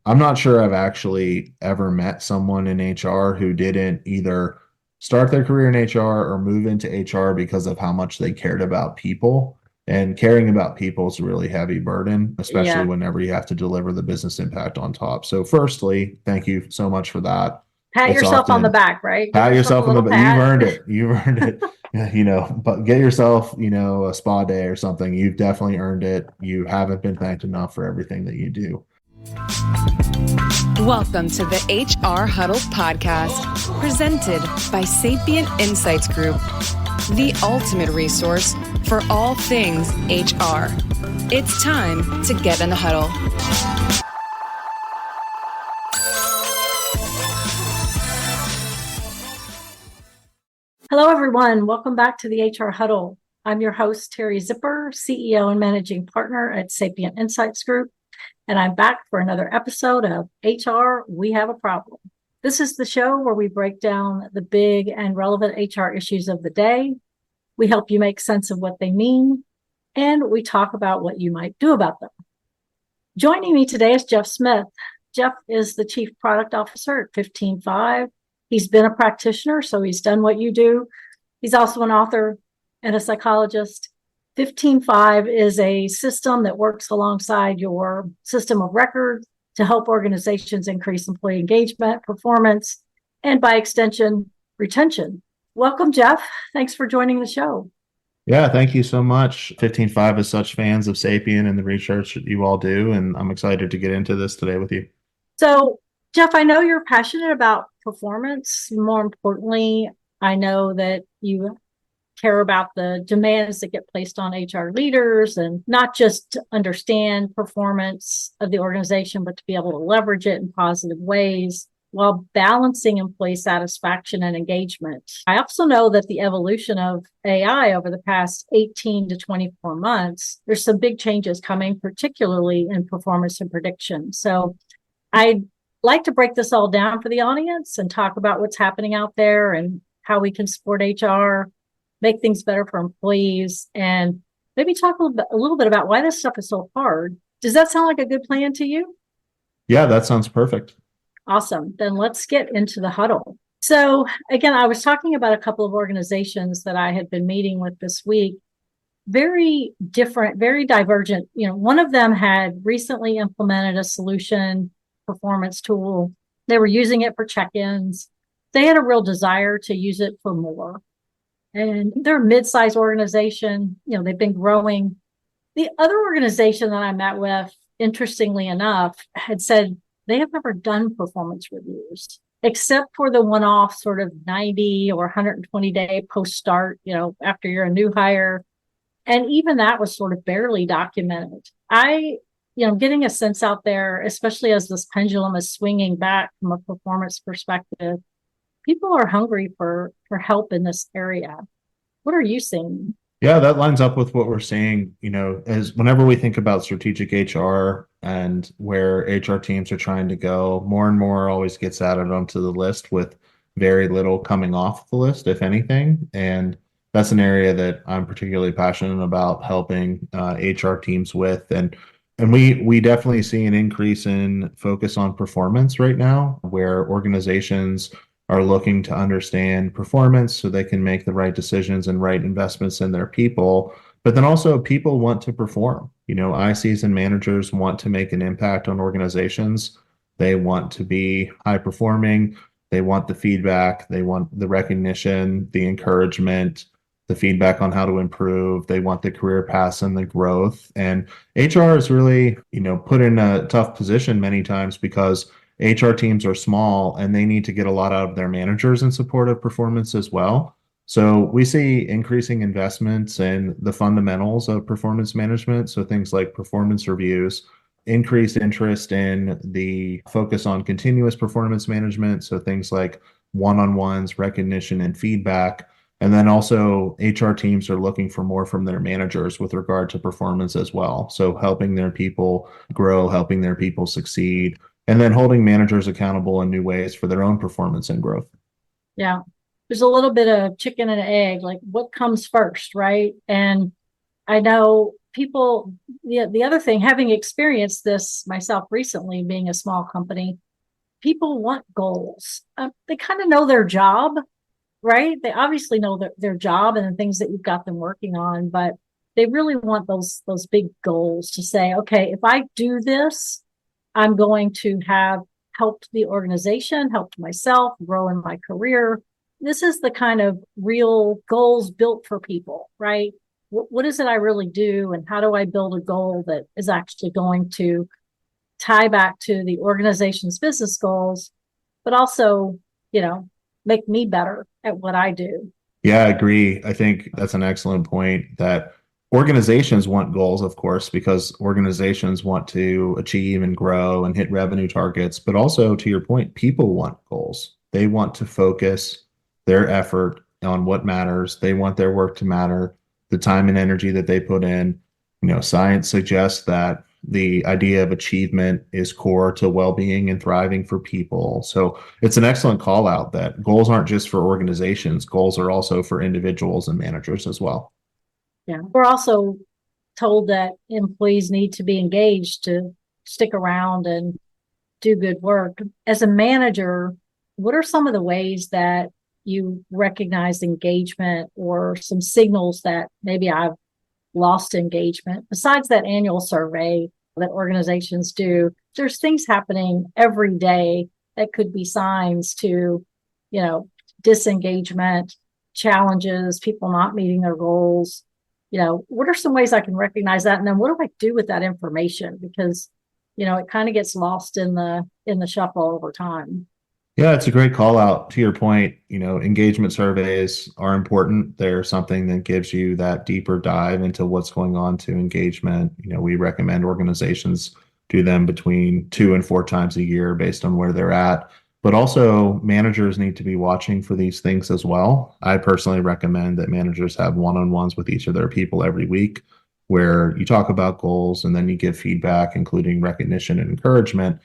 I'm not sure I've actually ever met someone in HR who didn't either start their career in HR or move into HR because of how much they cared about people. And caring about people is a really heavy burden, especially Yeah. whenever you have to deliver the business impact on top. So, firstly, thank you so much for that. Pat It's yourself on the often back, right? Give pat yourself a yourself on the little back. You've pat. earned it. You've earned it. Yeah, but get yourself, a spa day or something. You've definitely earned it. You haven't been thanked enough for everything that you do. Welcome to the HR Huddle podcast, presented by Sapient Insights Group, the ultimate resource for all things HR. It's time to get in the huddle. Hello, everyone. Welcome back to the HR Huddle. I'm your host, Teri Zipper, CEO and Managing Partner at Sapient Insights Group, and I'm back for another episode of HR We Have a Problem. This is the show where we break down the big and relevant HR issues of the day. We help you make sense of what they mean, and we talk about what you might do about them. Joining me today is Jeff Smith. Jeff is the Chief Product Officer at 15Five. He's been a practitioner, so he's done what you do. He's also an author and a psychologist. 15Five is a system that works alongside your system of record to help organizations increase employee engagement, performance, and by extension, retention. Welcome, Jeff. Thanks for joining the show. Yeah, thank you so much. 15Five is such fans of Sapient and the research that you all do, and I'm excited to get into this today with you. So, Jeff, I know you're passionate about performance. More importantly, I know that you care about the demands that get placed on HR leaders, and not just to understand performance of the organization, but to be able to leverage it in positive ways while balancing employee satisfaction and engagement. I also know that the evolution of AI over the past 18 to 24 months, there's some big changes coming, particularly in performance and prediction. So I'd like to break this all down for the audience and talk about what's happening out there and how we can support HR, make things better for employees, and maybe talk a little bit about why this stuff is so hard. Does that sound like a good plan to you? Yeah, that sounds perfect. Awesome. Then let's get into the huddle. So again, I was talking about a couple of organizations that I had been meeting with this week. Very different, very divergent. One of them had recently implemented a solution performance tool. They were using it for check-ins. They had a real desire to use it for more. And they're a mid-sized organization. They've been growing. The other organization that I met with, interestingly enough, had said they have never done performance reviews, except for the one-off sort of 90 or 120-day post-start, after you're a new hire. And even that was sort of barely documented. Getting a sense out there, especially as this pendulum is swinging back from a performance perspective, people are hungry for help in this area. What are you seeing? Yeah, that lines up with what we're seeing, as whenever we think about strategic HR and where HR teams are trying to go, more and more always gets added onto the list with very little coming off the list, if anything. And that's an area that I'm particularly passionate about helping HR teams with. And we definitely see an increase in focus on performance right now, where organizations are looking to understand performance so they can make the right decisions and right investments in their people. But then also people want to perform. ICs and managers want to make an impact on organizations. They want to be high performing. They want the feedback. They want the recognition, the encouragement, the feedback on how to improve. They want the career paths and the growth. And HR is really, put in a tough position many times because HR teams are small and they need to get a lot out of their managers in support of performance as well. So we see increasing investments in the fundamentals of performance management. So things like performance reviews, increased interest in the focus on continuous performance management. So things like one-on-ones, recognition, and feedback. And then also HR teams are looking for more from their managers with regard to performance as well. So helping their people grow, helping their people succeed, and then holding managers accountable in new ways for their own performance and growth. Yeah. There's a little bit of chicken and egg, like what comes first, right? And I know people, the other thing, having experienced this myself recently, being a small company, people want goals. They kind of know their job, right? They obviously know their job and the things that you've got them working on, but they really want those big goals to say, okay, if I do this, I'm going to have helped the organization, helped myself grow in my career. This is the kind of real goals built for people, right? What is it I really do, and how do I build a goal that is actually going to tie back to the organization's business goals, but also, make me better at what I do. Yeah, I agree. I think that's an excellent point that organizations want goals, of course, because organizations want to achieve and grow and hit revenue targets. But also, to your point, people want goals. They want to focus their effort on what matters. They want their work to matter, the time and energy that they put in. Science suggests that the idea of achievement is core to well-being and thriving for people. So it's an excellent call out that goals aren't just for organizations, goals are also for individuals and managers as well. Yeah. We're also told that employees need to be engaged to stick around and do good work. As a manager, what are some of the ways that you recognize engagement or some signals that maybe I've lost engagement? Besides that annual survey that organizations do, there's things happening every day that could be signs to, disengagement, challenges, people not meeting their goals. What are some ways I can recognize that? And then what do I do with that information? Because, it kind of gets lost in the shuffle over time. Yeah, it's a great call out. To your point, engagement surveys are important. They're something that gives you that deeper dive into what's going on to engagement. We recommend organizations do them between 2 and 4 times a year based on where they're at. But also, managers need to be watching for these things as well. I personally recommend that managers have one-on-ones with each of their people every week where you talk about goals and then you give feedback, including recognition and encouragement.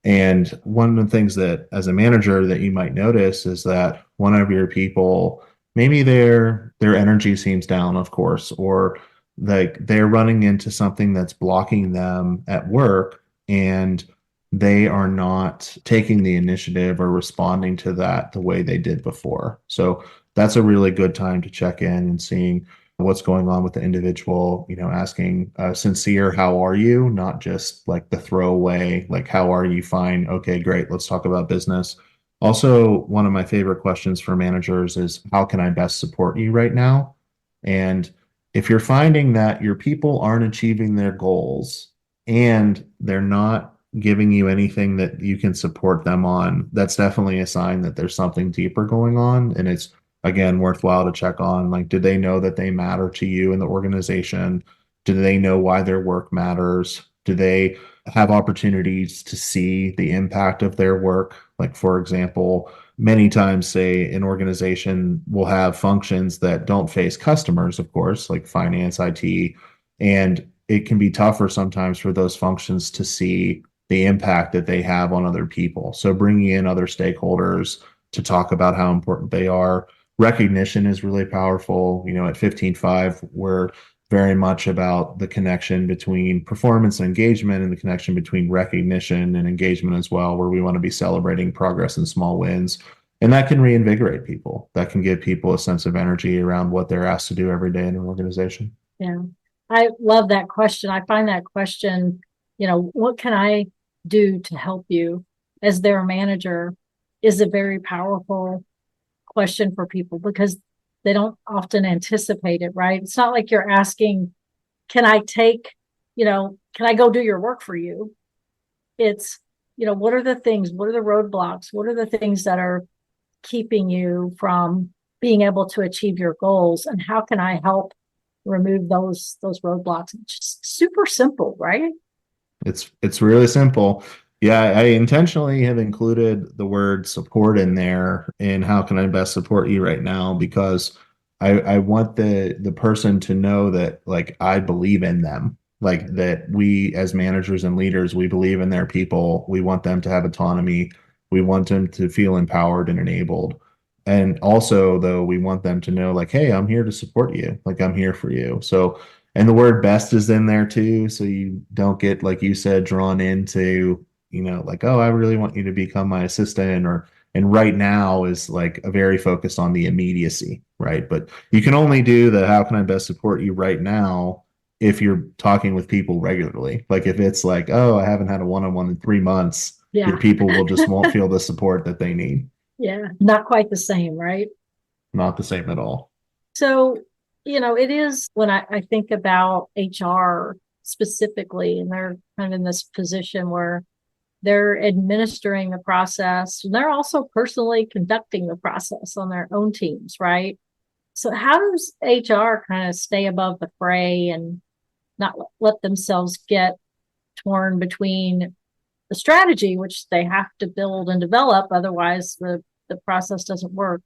And one of the things that as a manager that you might notice is that one of your people, maybe their energy seems down, of course, or like they're running into something that's blocking them at work and they are not taking the initiative or responding to that the way they did before. So that's a really good time to check in and seeing what's going on with the individual, asking sincere, how are you? Not just like the throwaway, like, how are you? Fine. Okay, great. Let's talk about business. Also, one of my favorite questions for managers is, how can I best support you right now? And if you're finding that your people aren't achieving their goals and they're not giving you anything that you can support them on, that's definitely a sign that there's something deeper going on. And it's, again, worthwhile to check on, like, do they know that they matter to you in the organization? Do they know why their work matters? Do they have opportunities to see the impact of their work? Like, for example, many times, say, an organization will have functions that don't face customers, of course, like finance, IT, and it can be tougher sometimes for those functions to see the impact that they have on other people. So bringing in other stakeholders to talk about how important they are. Recognition is really powerful. At 15.5, we're very much about the connection between performance and engagement and the connection between recognition and engagement as well, where we want to be celebrating progress and small wins. And that can reinvigorate people. That can give people a sense of energy around what they're asked to do every day in an organization. Yeah. I love that question. I find that question, what can I do to help you as their manager, is a very powerful question for people because they don't often anticipate it, right? It's not like you're asking, can I go do your work for you? It's, what are the things, what are the roadblocks? What are the things that are keeping you from being able to achieve your goals? And how can I help remove those roadblocks? It's just super simple, right? It's really simple. Yeah, I intentionally have included the word support in there and how can I best support you right now, because I want the person to know that, like, I believe in them, like that we as managers and leaders, we believe in their people. We want them to have autonomy. We want them to feel empowered and enabled. And also, though, we want them to know, like, hey, I'm here to support you. Like, I'm here for you. So And the word best is in there too. So you don't get, like you said, drawn into, like, oh, I really want you to become my assistant, and right now is like a very focused on the immediacy, right? But you can only do the how can I best support you right now if you're talking with people regularly. Like if it's like, oh, I haven't had a one-on-one in 3 months, your Yeah. people will just won't feel the support that they need. Yeah. Not quite the same, right? Not the same at all. So, it is when I think about HR specifically, and they're kind of in this position where they're administering the process and they're also personally conducting the process on their own teams, right? So, how does HR kind of stay above the fray and not let themselves get torn between the strategy, which they have to build and develop, otherwise the process doesn't work,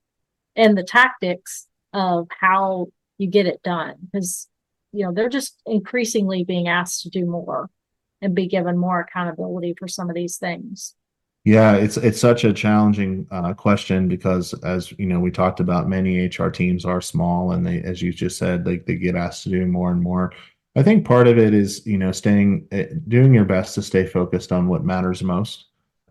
and the tactics of how you get it done? Because, they're just increasingly being asked to do more and be given more accountability for some of these things. Yeah, it's such a challenging question because, as you know, we talked about, many HR teams are small, and they, as you just said, they get asked to do more and more. I think part of it is, staying doing your best to stay focused on what matters most.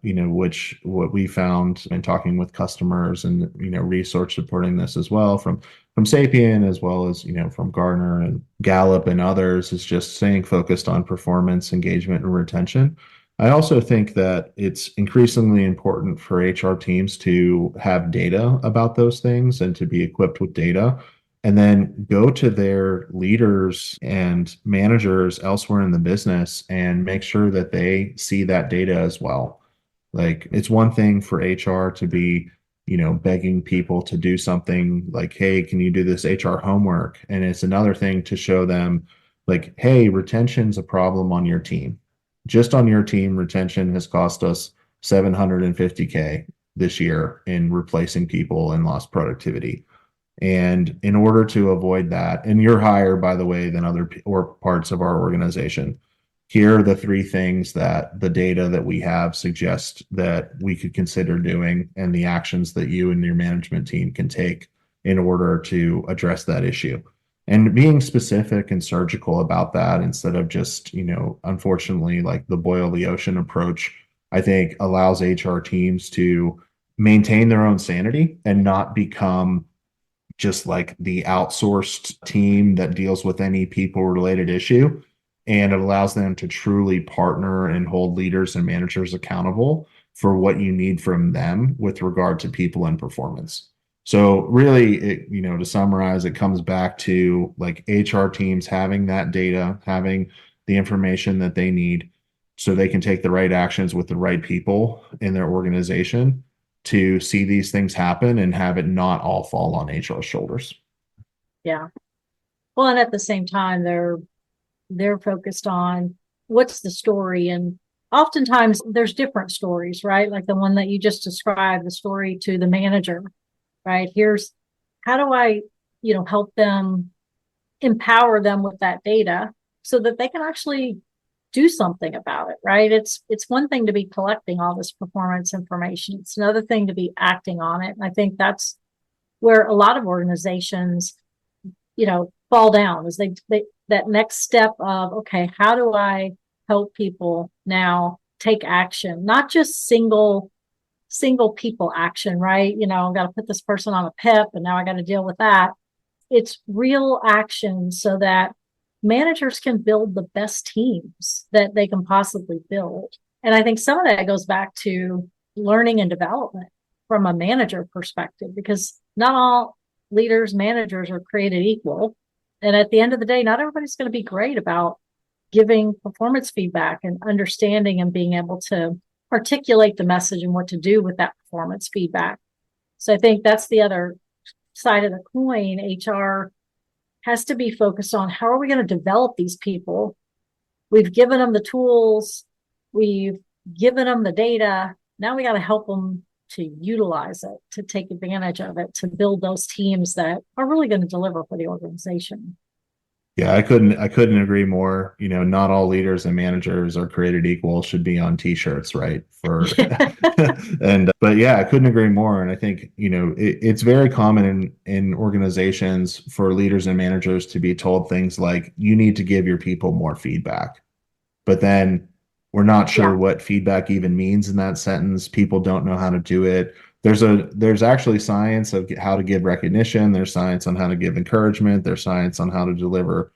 Which what we found in talking with customers, and research supporting this as well from Sapient, as well as from Gartner and Gallup and others, is just staying focused on performance, engagement, and retention. I also think that it's increasingly important for HR teams to have data about those things and to be equipped with data, and then go to their leaders and managers elsewhere in the business and make sure that they see that data as well. Like, it's one thing for HR to be, begging people to do something like, hey, can you do this HR homework? And it's another thing to show them, like, hey, retention's a problem on your team. Just on your team, retention has cost us 750K this year in replacing people and lost productivity. And in order to avoid that, and you're higher, by the way, than other or parts of our organization, here are the three things that the data that we have suggest that we could consider doing, and the actions that you and your management team can take in order to address that issue. And being specific and surgical about that, instead of just, unfortunately, like the boil the ocean approach, I think allows HR teams to maintain their own sanity and not become just like the outsourced team that deals with any people related issue. And it allows them to truly partner and hold leaders and managers accountable for what you need from them with regard to people and performance. So really, to summarize, it comes back to like HR teams having that data, having the information that they need so they can take the right actions with the right people in their organization to see these things happen and have it not all fall on HR's shoulders. Yeah. Well, and at the same time, they're focused on what's the story. And oftentimes there's different stories, right? Like the one that you just described, the story to the manager, right? Here's how do I, help them, empower them with that data so that they can actually do something about it, right? It's one thing to be collecting all this performance information. It's another thing to be acting on it. And I think that's where a lot of organizations, fall down, is they that next step of, okay, how do I help people now take action, not just single people action, right? I've got to put this person on a PIP and now I got to deal with that. It's real action so that managers can build the best teams that they can possibly build. And I think some of that goes back to learning and development from a manager perspective, because not all leaders, managers are created equal. And at the end of the day, not everybody's going to be great about giving performance feedback and understanding and being able to articulate the message and what to do with that performance feedback. So I think that's the other side of the coin. HR has to be focused on how are we going to develop these people? We've given them the tools, we've given them the data. Now we got to help them to utilize it, to take advantage of it, to build those teams that are really going to deliver for the organization. Yeah, I couldn't agree more. Not all leaders and managers are created equal should be on t-shirts, right? For and but yeah, I couldn't agree more. And I think, it's very common in organizations for leaders and managers to be told things like you need to give your people more feedback. But then we're not sure Yeah, what feedback even means in that sentence. People don't know how to do it. There's actually science of how to give recognition. There's science on how to give encouragement. There's science on how to deliver,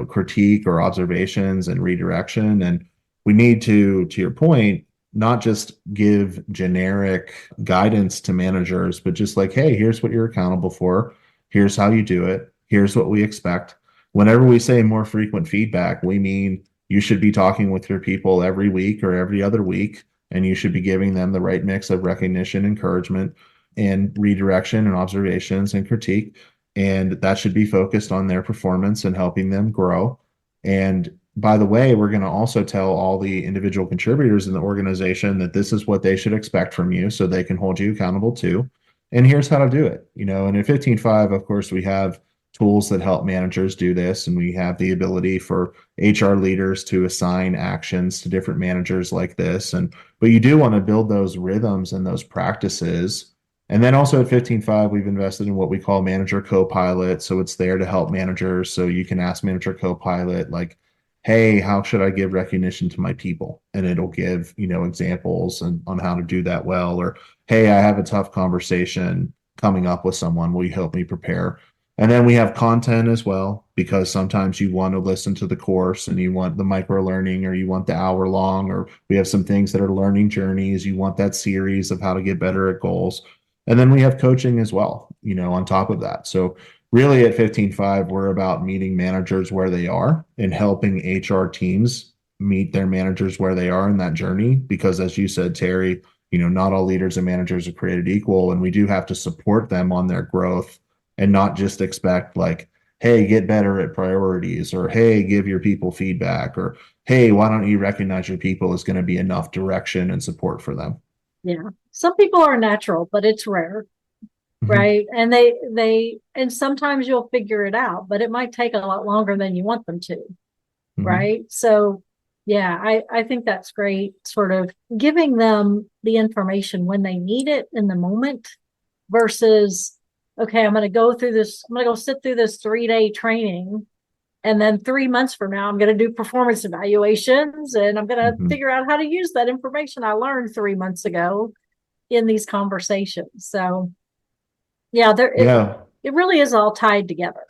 critique or observations and redirection. And we need to your point, not just give generic guidance to managers, but just like, hey, here's what you're accountable for. Here's how you do it. Here's what we expect. Whenever we say more frequent feedback, we mean you should be talking with your people every week or every other week, and you should be giving them the right mix of recognition, encouragement, and redirection and observations and critique. And that should be focused on their performance and helping them grow. And by the way, we're going to also tell all the individual contributors in the organization that this is what they should expect from you so they can hold you accountable too. And here's how to do it. And in 15.5, of course, we have tools that help managers do this, and we have the ability for HR leaders to assign actions to different managers like this. But you do want to build those rhythms and those practices. And then also at 15.5, we've invested in what we call manager co-pilot. So it's there to help managers. So you can ask manager co-pilot, like, hey, how should I give recognition to my people? And it'll give, examples on how to do that well. Or, hey, I have a tough conversation coming up with someone. Will you help me prepare? And then we have content as well, because sometimes you want to listen to the course and you want the micro learning, or you want the hour long, or we have some things that are learning journeys. You want that series of how to get better at goals. And then we have coaching as well, on top of that. So really at 15.5, we're about meeting managers where they are and helping HR teams meet their managers where they are in that journey. Because as you said, Teri, not all leaders and managers are created equal, and we do have to support them on their growth and not just expect like, hey, get better at priorities, or hey, give your people feedback, or hey, why don't you recognize your people is going to be enough direction and support for them. yeah. Some people are natural, but it's rare, Mhm. right? And and sometimes you'll figure it out, but it might take a lot longer than you want them to, Mhm. right? So, yeah, I think that's great. Sort of giving them the information when they need it in the moment versus, okay, I'm going to go sit through this 3-day training. And then 3 months from now, I'm going to do performance evaluations and I'm going to Mhm. figure out how to use that information I learned 3 months ago in these conversations. So, yeah, Yeah. it really is all tied together.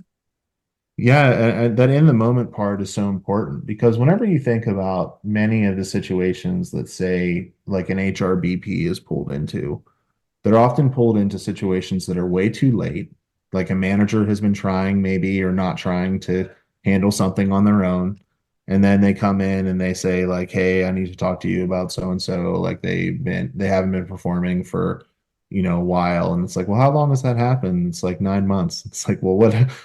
Yeah, and that in the moment part is so important, because whenever you think about many of the situations that say like an HRBP is pulled into, they're often pulled into situations that are way too late. Like a manager has been trying maybe or not trying to handle something on their own. And then they come in and they say like, hey, I need to talk to you about so and so. Like they haven't been performing for, a while. And it's like, well, how long has that happened? It's like 9 months. It's like, well,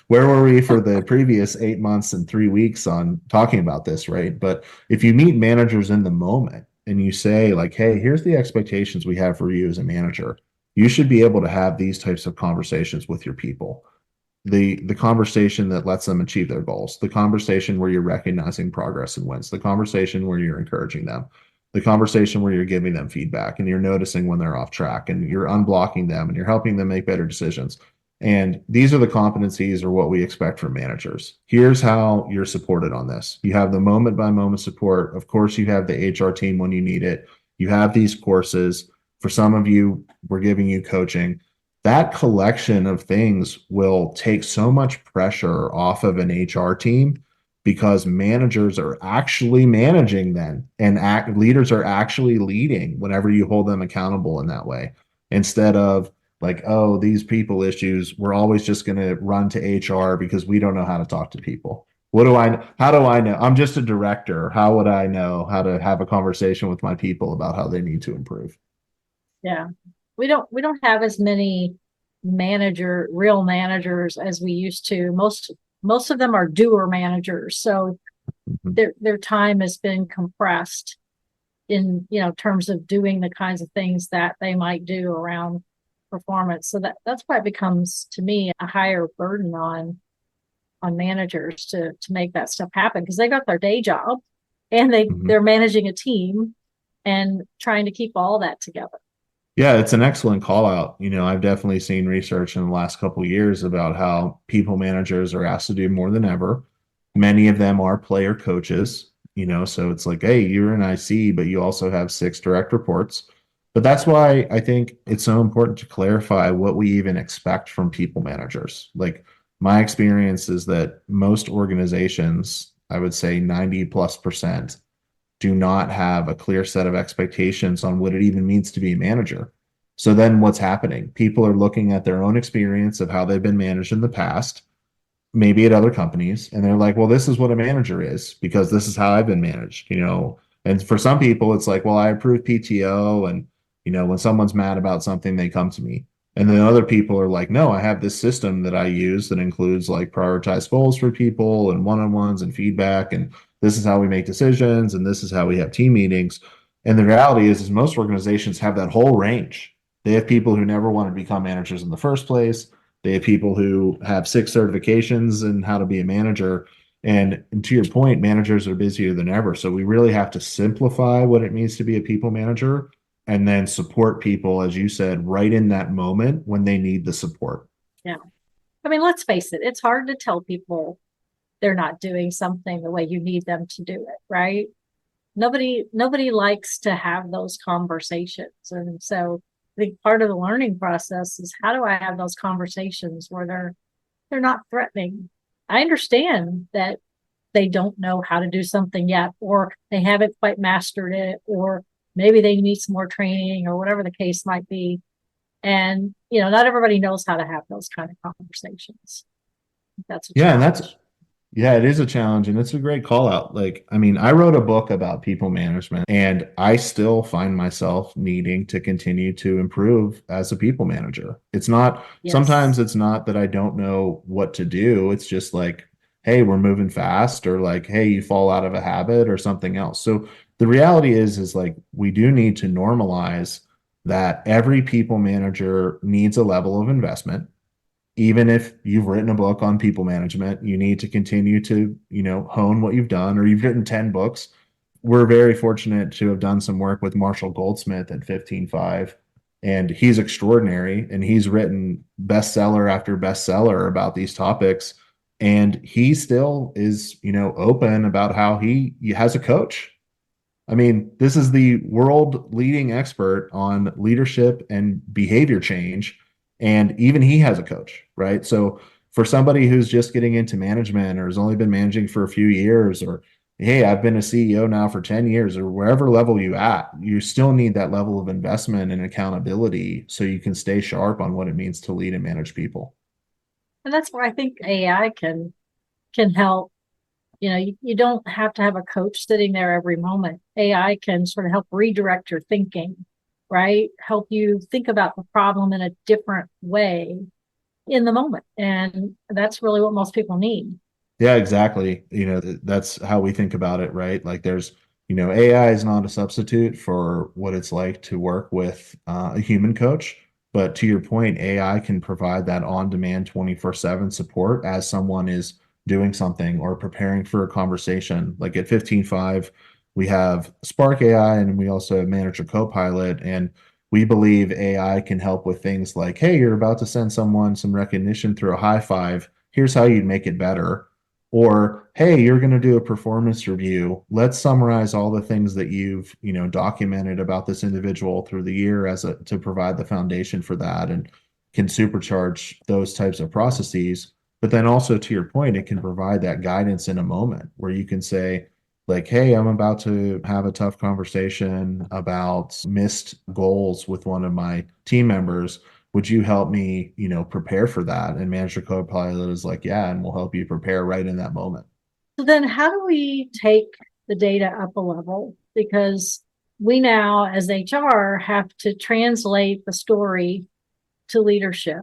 where were we for the previous 8 months and 3 weeks on talking about this, right? But if you meet managers in the moment and you say like, hey, here's the expectations we have for you as a manager, you should be able to have these types of conversations with your people. The conversation that lets them achieve their goals, the conversation where you're recognizing progress and wins, the conversation where you're encouraging them, the conversation where you're giving them feedback and you're noticing when they're off track and you're unblocking them and you're helping them make better decisions. And these are the competencies or what we expect from managers. Here's how you're supported on this. You have the moment by moment support. Of course, you have the HR team when you need it. You have these courses. For some of you, we're giving you coaching. That collection of things will take so much pressure off of an HR team, because managers are actually managing then, and leaders are actually leading whenever you hold them accountable in that way, instead of like, oh, these people issues, we're always just going to run to HR because we don't know how to talk to people. How do I know? I'm just a director. How would I know how to have a conversation with my people about how they need to improve? Yeah. We don't have as many real managers as we used to. Most of them are doer managers. So Mhm. their time has been compressed in, terms of doing the kinds of things that they might do around performance. So that's why it becomes to me a higher burden on on managers to make that stuff happen, because they got their day job and Mhm. they're managing a team and trying to keep all that together. Yeah, it's an excellent call out. I've definitely seen research in the last couple of years about how people managers are asked to do more than ever. Many of them are player coaches, so it's like, hey, you're an IC, but you also have 6 direct reports. But that's why I think it's so important to clarify what we even expect from people managers. Like, my experience is that most organizations, I would say 90+% do not have a clear set of expectations on what it even means to be a manager. So then what's happening? People are looking at their own experience of how they've been managed in the past, maybe at other companies, and they're like, well, this is what a manager is because this is how I've been managed. And for some people, it's like, well, I approve PTO, and when someone's mad about something, they come to me. And then other people are like, no, I have this system that I use that includes like prioritized goals for people and one-on-ones and feedback, and this is how we make decisions, and this is how we have team meetings. And the reality is most organizations have that whole range. They have people who never wanted to become managers in the first place. They have people who have 6 certifications in how to be a manager. And to your point, managers are busier than ever. So we really have to simplify what it means to be a people manager and then support people, as you said, right in that moment when they need the support. Yeah. I mean, let's face it, it's hard to tell people they're not doing something the way you need them to do it, right? Nobody likes to have those conversations. And so I think part of the learning process is, how do I have those conversations where they're not threatening? I understand that they don't know how to do something yet, or they haven't quite mastered it, or maybe they need some more training, or whatever the case might be. And, not everybody knows how to have those kind of conversations. That's a Yeah, and challenge. yeah, it is a challenge, and it's a great call out. Like, I mean, I wrote a book about people management, and I still find myself needing to continue to improve as a people manager. Sometimes Yes. it's not that I don't know what to do. It's just like, hey, we're moving fast, or like, hey, you fall out of a habit or something else. So the reality is like, we do need to normalize that every people manager needs a level of investment. Even if you've written a book on people management, you need to continue to, hone what you've done, or you've written 10 books. We're very fortunate to have done some work with Marshall Goldsmith at 15.5, and he's extraordinary, and he's written bestseller after bestseller about these topics. And he still is, open about how he has a coach. I mean, this is the world leading expert on leadership and behavior change. And even he has a coach, right? So for somebody who's just getting into management or has only been managing for a few years, or hey, I've been a CEO now for 10 years, or wherever level you at, you still need that level of investment and accountability so you can stay sharp on what it means to lead and manage people. And that's where I think AI can help. You don't have to have a coach sitting there every moment. AI can sort of help redirect your thinking, right? Help you think about the problem in a different way in the moment. And that's really what most people need. Yeah, exactly. That's how we think about it, right? Like AI is not a substitute for what it's like to work with a human coach. But to your point, AI can provide that on-demand 24/7 support as someone is doing something or preparing for a conversation. Like at 15.5, we have Spark AI, and we also have Manager Copilot. And we believe AI can help with things like, hey, you're about to send someone some recognition through a high five. Here's how you'd make it better. Or, hey, you're going to do a performance review. Let's summarize all the things that you've, documented about this individual through the year to provide the foundation for that, and can supercharge those types of processes. But then also, to your point, it can provide that guidance in a moment where you can say, like, hey, I'm about to have a tough conversation about missed goals with one of my team members. Would you help me, prepare for that? And Manager Copilot is like, yeah, and we'll help you prepare right in that moment. So then how do we take the data up a level? Because we now, as HR, have to translate the story to leadership.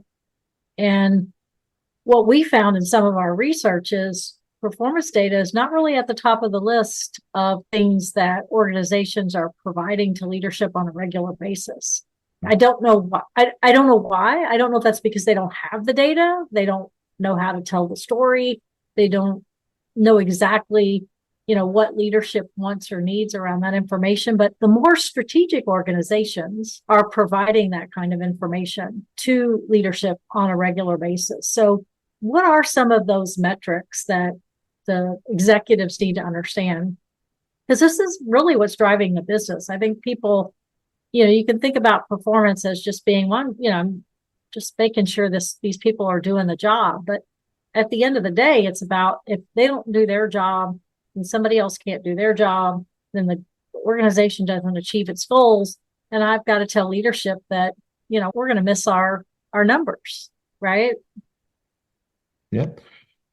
And what we found in some of our research is performance data is not really at the top of the list of things that organizations are providing to leadership on a regular basis. I don't know why. I don't know why. I don't know if that's because they don't have the data. They don't know how to tell the story. They don't know exactly, what leadership wants or needs around that information. But the more strategic organizations are providing that kind of information to leadership on a regular basis. So what are some of those metrics that the executives need to understand? Because this is really what's driving the business. I think people, you can think about performance as just being one, just making sure these people are doing the job. But at the end of the day, it's about if they don't do their job and somebody else can't do their job, then the organization doesn't achieve its goals. And I've got to tell leadership that, we're going to miss our numbers, right? Yeah.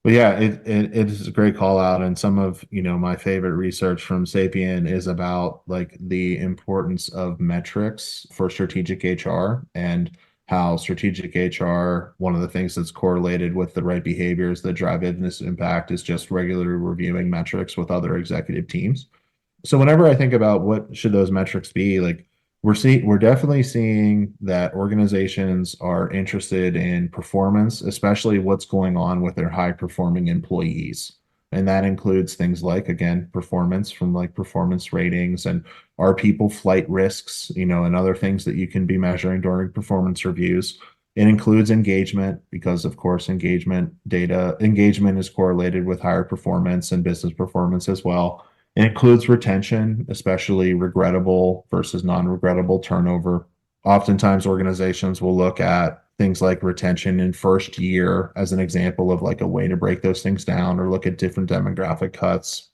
But yeah, it is a great call out. And some of, my favorite research from Sapient is about like the importance of metrics for strategic HR and how strategic HR, one of the things that's correlated with the right behaviors that drive business impact is just regularly reviewing metrics with other executive teams. So whenever I think about what should those metrics be, like we're definitely seeing that organizations are interested in performance, especially what's going on with their high performing employees. And that includes things like, again, performance from like performance ratings and are people flight risks, and other things that you can be measuring during performance reviews. It includes engagement because, of course, engagement is correlated with higher performance and business performance as well. It includes retention, especially regrettable versus non-regrettable turnover. Oftentimes, organizations will look at things like retention in first year as an example of like a way to break those things down or look at different demographic cuts.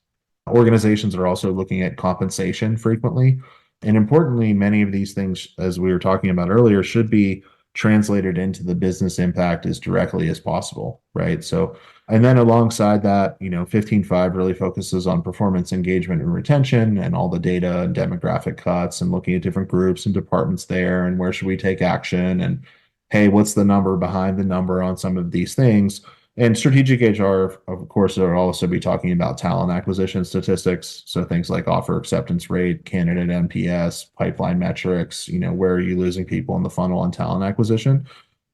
Organizations are also looking at compensation frequently. And importantly, many of these things, as we were talking about earlier, should be translated into the business impact as directly as possible, right? So, and then alongside that, 15.5 really focuses on performance, engagement, and retention and all the data and demographic cuts and looking at different groups and departments there and where should we take action and hey, what's the number behind the number on some of these things? And strategic HR, of course, will also be talking about talent acquisition statistics. So things like offer acceptance rate, candidate NPS, pipeline metrics, where are you losing people in the funnel on talent acquisition?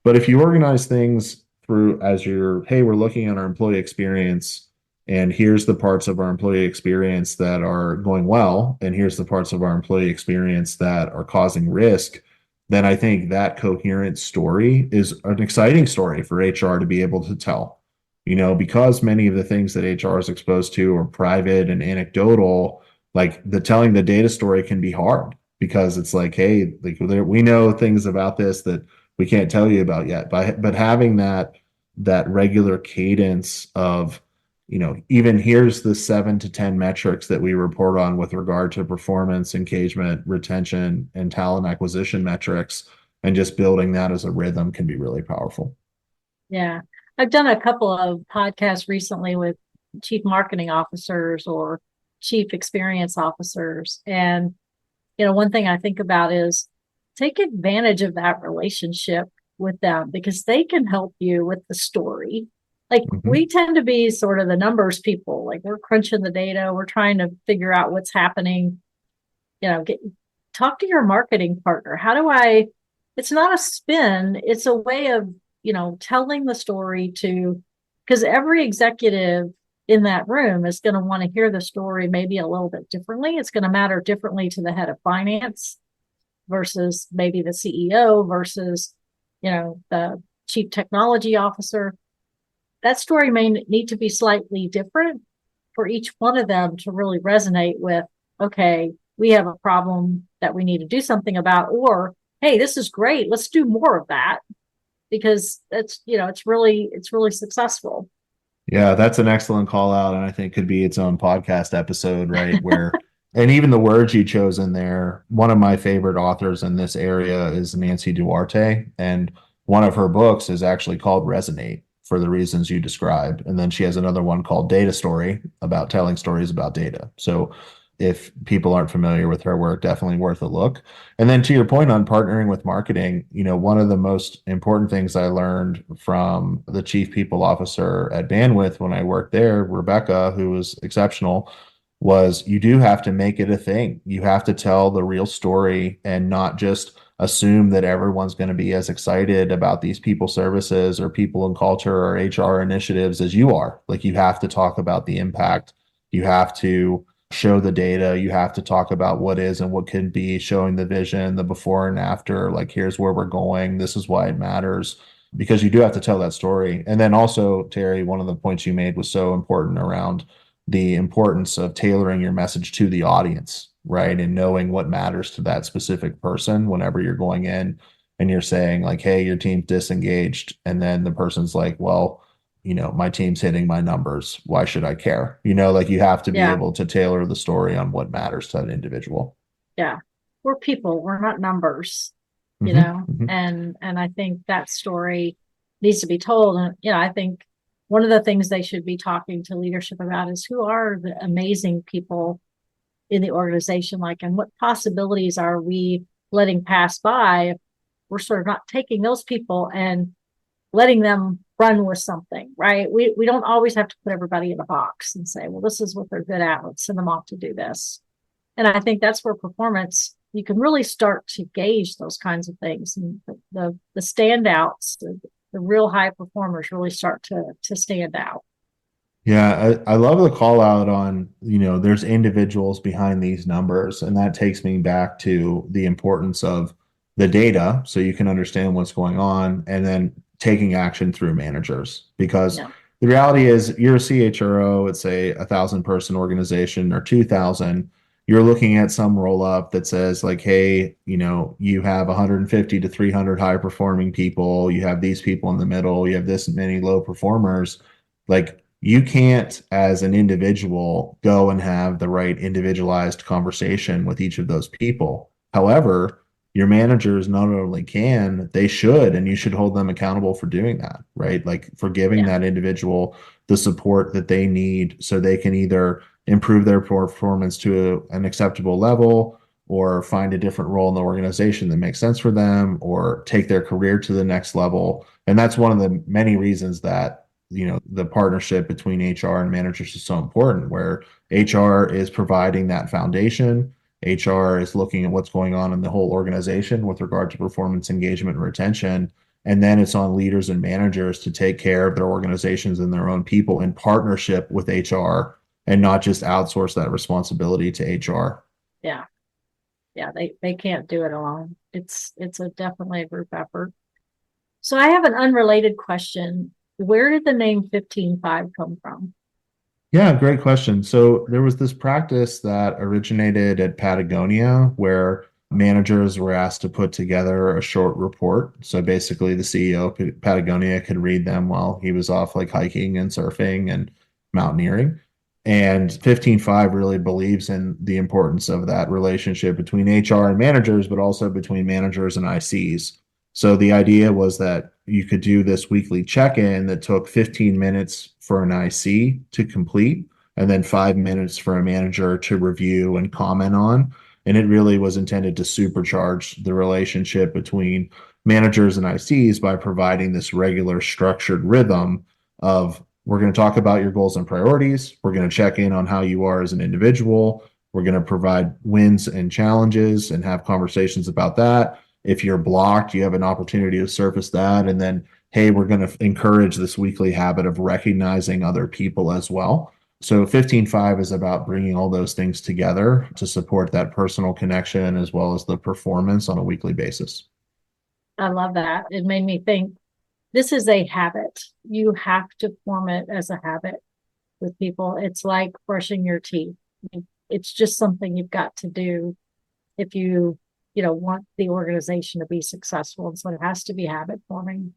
But if you organize things through as hey, we're looking at our employee experience and here's the parts of our employee experience that are going well, and here's the parts of our employee experience that are causing risk, then I think that coherent story is an exciting story for HR to be able to tell. Because many of the things that HR is exposed to are private and anecdotal, like telling the data story can be hard because it's like, hey, like we know things about this that we can't tell you about yet. But having that regular cadence of even here's the 7 to 10 metrics that we report on with regard to performance, engagement, retention, and talent acquisition metrics, and just building that as a rhythm can be really powerful. Yeah. I've done a couple of podcasts recently with chief marketing officers or chief experience officers. And, one thing I think about is take advantage of that relationship with them because they can help you with the story. Like we tend to be sort of the numbers people, like we're crunching the data. We're trying to figure out what's happening, talk to your marketing partner. It's not a spin. It's a way of, telling the story because every executive in that room is going to want to hear the story maybe a little bit differently. It's going to matter differently to the head of finance versus maybe the CEO versus, the chief technology officer. That story may need to be slightly different for each one of them to really resonate with, okay, we have a problem that we need to do something about, or, hey, this is great. Let's do more of that because it's really successful. Yeah, that's an excellent call out. And I think could be its own podcast episode, right? And even the words you chose in there, one of my favorite authors in this area is Nancy Duarte. And one of her books is actually called Resonate, for the reasons you described. And then she has another one called Data Story about telling stories about data. So if people aren't familiar with her work, definitely worth a look. And then to your point on partnering with marketing, one of the most important things I learned from the chief people officer at Bandwidth when I worked there, Rebecca, who was exceptional, was you do have to make it a thing. You have to tell the real story and not just assume that everyone's going to be as excited about these people services or people and culture or HR initiatives as you are. Like you have to talk about the impact. You have to show the data. You have to talk about what is and what can be, showing the vision, the before and after, like here's where we're going. This is why it matters, because you do have to tell that story. And then also, Teri, one of the points you made was so important around the importance of tailoring your message to the audience, right? And knowing what matters to that specific person whenever you're going in and you're saying, like, hey, your team's disengaged. And then the person's like, well, my team's hitting my numbers. Why should I care? Like you have to be Yeah. able to tailor the story on what matters to that individual. Yeah. We're people. We're not numbers, Mm-hmm. and I think that story needs to be told. And, I think one of the things they should be talking to leadership about is who are the amazing people in the organization, like, and what possibilities are we letting pass by if we're sort of not taking those people and letting them run with something, right? We don't always have to put everybody in a box and say, well, this is what they're good at. Let's send them off to do this. And I think that's where performance, you can really start to gauge those kinds of things. And the standouts, the real high performers really start to stand out. Yeah, I love the call out on, there's individuals behind these numbers. And that takes me back to the importance of the data so you can understand what's going on and then taking action through managers. Because Yeah. the reality is, you're a CHRO, it's a 1,000-person organization or 2,000. You're looking at some roll up that says, like, hey, you have 150 to 300 high performing people, you have these people in the middle, you have this many low performers. Like, you can't, as an individual, go and have the right individualized conversation with each of those people. However, your managers not only can, they should, and you should hold them accountable for doing that, right? Like for giving Yeah. that individual the support that they need so they can either improve their performance to an acceptable level or find a different role in the organization that makes sense for them or take their career to the next level. And that's one of the many reasons that the partnership between HR and managers is so important, where HR is providing that foundation. HR is looking at what's going on in the whole organization with regard to performance, engagement, and retention. And then it's on leaders and managers to take care of their organizations and their own people in partnership with HR and not just outsource that responsibility to HR. Yeah. Yeah. They can't do it alone. It's definitely a group effort. So I have an unrelated question. Where did the name 15-5 come from? Yeah, great question. So there was this practice that originated at Patagonia where managers were asked to put together a short report. So basically, the CEO of Patagonia could read them while he was off like hiking and surfing and mountaineering. And 15-5 really believes in the importance of that relationship between HR and managers, but also between managers and ICs. So the idea was that you could do this weekly check-in that took 15 minutes for an IC to complete, and then 5 minutes for a manager to review and comment on. And it really was intended to supercharge the relationship between managers and ICs by providing this regular structured rhythm of, we're going to talk about your goals and priorities. We're going to check in on how you are as an individual. We're going to provide wins and challenges and have conversations about that. If you're blocked, you have an opportunity to surface that. And then, hey, we're going to encourage this weekly habit of recognizing other people as well. So 15-5 is about bringing all those things together to support that personal connection as well as the performance on a weekly basis. I love that. It made me think this is a habit. You have to form it as a habit with people. It's like brushing your teeth. It's just something you've got to do if you want the organization to be successful. And so it has to be habit forming.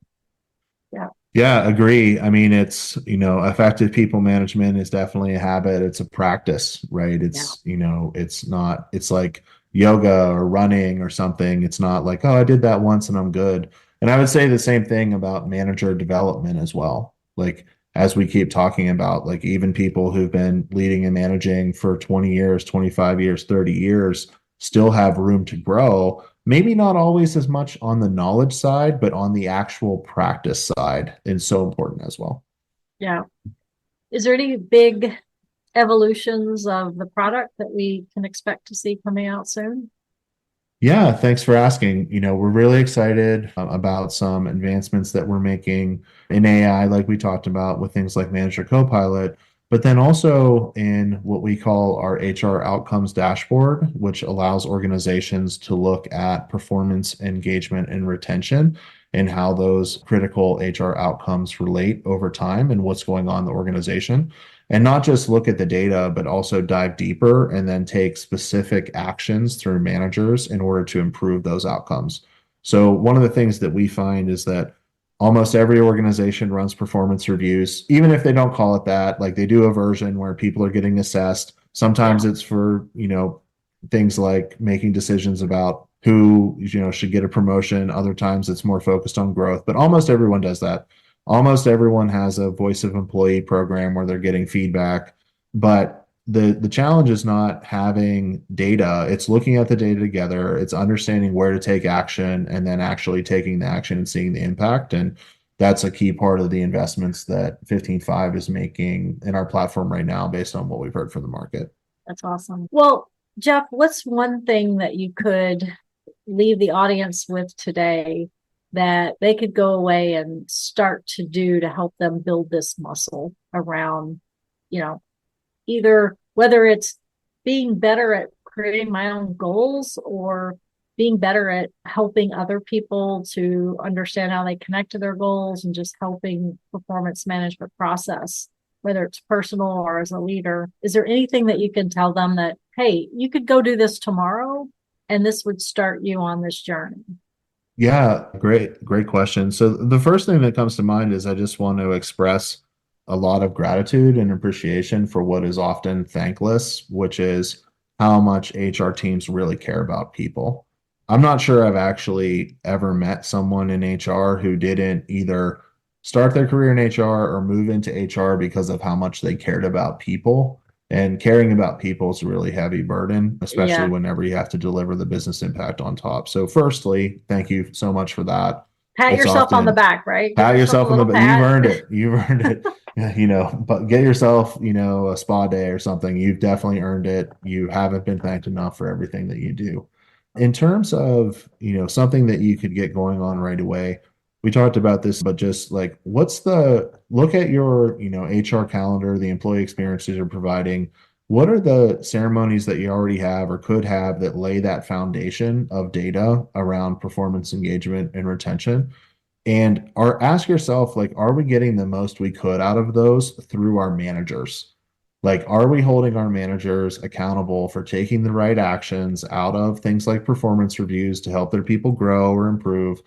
Yeah. Yeah, agree. I mean, it's, effective people management is definitely a habit. It's a practice, right? Yeah. It's not, it's like yoga or running or something. It's not like, oh, I did that once and I'm good. And I would say the same thing about manager development as well. Like, as we keep talking about, like, even people who've been leading and managing for 20 years, 25 years, 30 years still have room to grow. Maybe not always as much on the knowledge side, but on the actual practice side is so important as well. Yeah. Is there any big evolutions of the product that we can expect to see coming out soon? Yeah, thanks for asking. We're really excited about some advancements that we're making in AI, like we talked about with things like Manager Copilot, but then also in what we call our HR outcomes dashboard, which allows organizations to look at performance, engagement, and retention and how those critical HR outcomes relate over time and what's going on in the organization. And not just look at the data, but also dive deeper and then take specific actions through managers in order to improve those outcomes. So, one of the things that we find is that almost every organization runs performance reviews, even if they don't call it that, like they do a version where people are getting assessed. Sometimes Yeah. it's for, things like making decisions about who, should get a promotion. Other times it's more focused on growth, but almost everyone does that. Almost everyone has a voice of employee program where they're getting feedback, but the challenge is not having data. It's looking at the data together. It's understanding where to take action and then actually taking the action and seeing the impact. And that's a key part of the investments that 15.5 is making in our platform right now, based on what we've heard from the market. That's awesome. Well, Jeff, what's one thing that you could leave the audience with today that they could go away and start to do to help them build this muscle around, either whether it's being better at creating my own goals or being better at helping other people to understand how they connect to their goals and just helping performance management process, whether it's personal or as a leader? Is there anything that you can tell them that, hey, you could go do this tomorrow and this would start you on this journey? Yeah, great question. So the first thing that comes to mind is I just want to express a lot of gratitude and appreciation for what is often thankless, which is how much HR teams really care about people. I'm not sure I've actually ever met someone in HR who didn't either start their career in HR or move into HR because of how much they cared about people. And caring about people is a really heavy burden, especially Yeah. whenever you have to deliver the business impact on top. So, firstly, thank you so much for that. Pat It's yourself on the often back, right? Give pat yourself a yourself on the little back. You've pat. earned it. You've earned it. But get yourself, a spa day or something. You've definitely earned it. You haven't been thanked enough for everything that you do. In terms of, something that you could get going on right away, we talked about this, but just like, look at your, HR calendar, the employee experiences you're providing. What are the ceremonies that you already have or could have that lay that foundation of data around performance engagement and retention? And ask yourself, like, are we getting the most we could out of those through our managers? Like, are we holding our managers accountable for taking the right actions out of things like performance reviews to help their people grow or improve?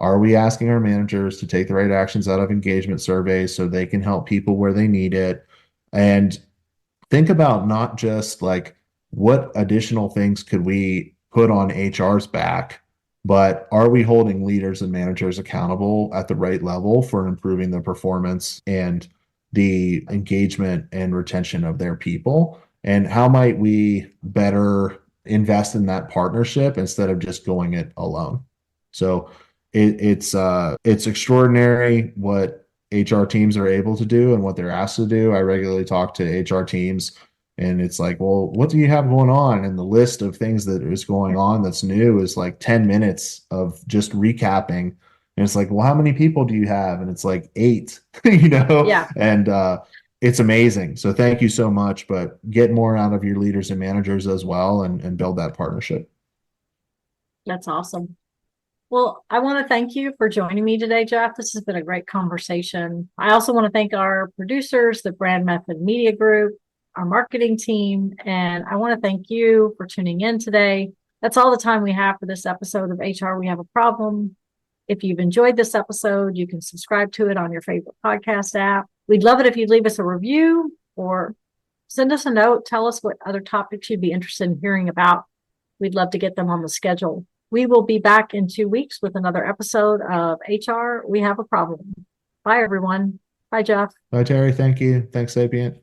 Are we asking our managers to take the right actions out of engagement surveys so they can help people where they need it? And think about not just like what additional things could we put on HR's back, but are we holding leaders and managers accountable at the right level for improving the performance and the engagement and retention of their people? And how might we better invest in that partnership instead of just going it alone? So it's extraordinary what HR teams are able to do and what they're asked to do. I regularly talk to HR teams and it's like, well, what do you have going on? And the list of things that is going on that's new is like 10 minutes of just recapping. And it's like, well, how many people do you have? And it's like 8, Yeah, and it's amazing. So thank you so much, but get more out of your leaders and managers as well and build that partnership. that's awesome. Well, I want to thank you for joining me today, Jeff. This has been a great conversation. I also want to thank our producers, the Brand Method Media Group, our marketing team, and I want to thank you for tuning in today. That's all the time we have for this episode of HR We Have a Problem. If you've enjoyed this episode, you can subscribe to it on your favorite podcast app. We'd love it if you'd leave us a review or send us a note. Tell us what other topics you'd be interested in hearing about. We'd love to get them on the schedule. We will be back in 2 weeks with another episode of HR We Have a Problem. Bye, everyone. Bye, Jeff. Bye, Terry. Thank you. Thanks, Sapient.